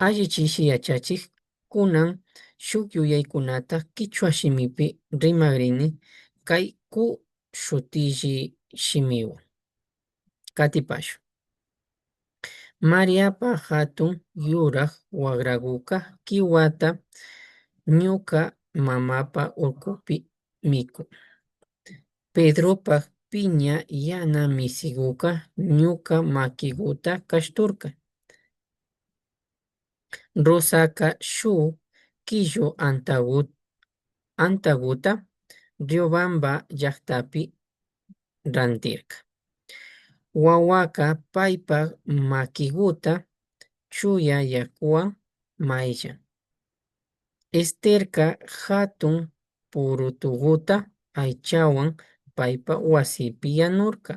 Allichishi yachachik kunan shuk yuyaykunata kichwa shimipi rimagrini kay ku shutilli shimiwan. Katipashun. Mariapa hatun yuraq wagrakuka kiwata ñuka mamapa urkupi mikun. Pedropak piña yana misikuka ñuka makikuta kashturka. Rosaka shuk killu antaguta Riobamba llaktapi rantirka. Wawaka paypak makikuta chuya yakuwan mayllan. Esterka hatun purutuguta aychawan paypa wasipi yanurka.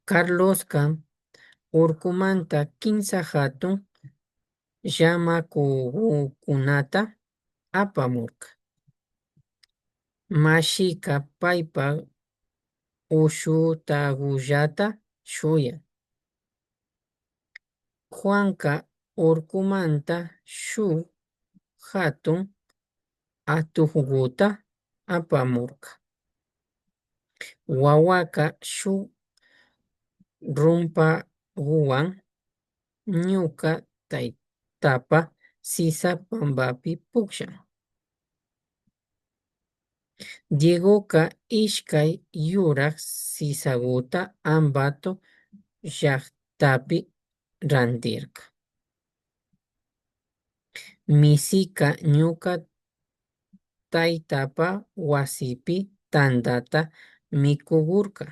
Carloska urkumanta kinsa hatun llamakukunata apamurka. Mashika paypak ushutagullata shuyan. Juanka urkumanta shuk hatun atuqguta apamurka. Wawaka shuk rumpaguwan ñuka taytapa sisa pambapi pukllan. Diegoka ishkay yuraq sisaguta Ambato llaktapi rantirka. Misika ñuka taytapa wasipi tantata mikugurka.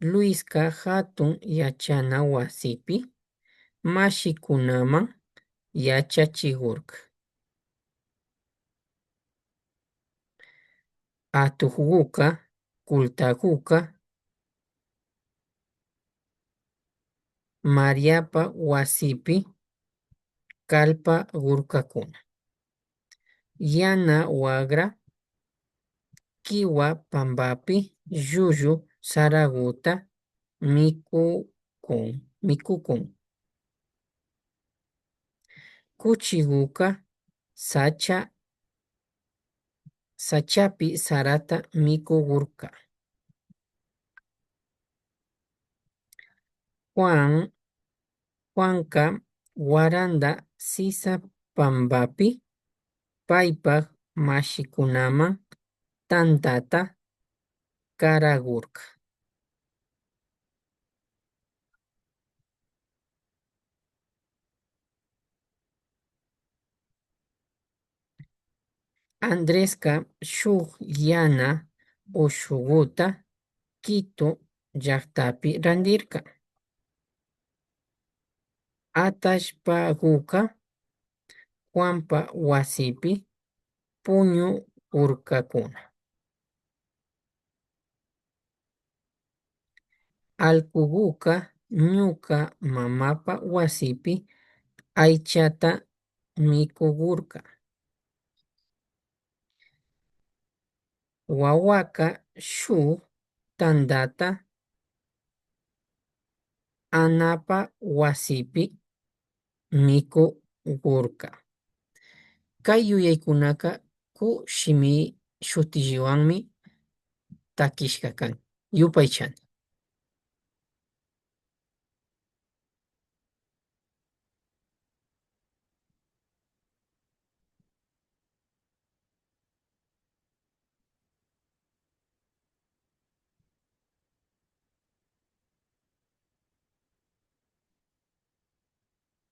Luiska hatun yachana wasipi mashikunaman yachachigurka. Atuqguka kultakuka Mariapa wasipi kallpagurkakuna. Yana wagra kiwa pambapi llullu saraguta mikukun. Kuchiguka sachapi sarata mikugurka. Juanka waranda sisa pambapi paypak mashikunaman tantata karagurka. Andreska shuk yana ushuguta Quito llaktapi randirka. Atallpaguka Juanpa wasipi puñukurkakuna. Allkuguka ñuka mamapa wasipi aychata mikugurka. Wawaka shuk tantata Anapa wasipi mikugurka. Kay yuyaykunaka ku shimi shutilliwanmi takishka kan. Yupaychan.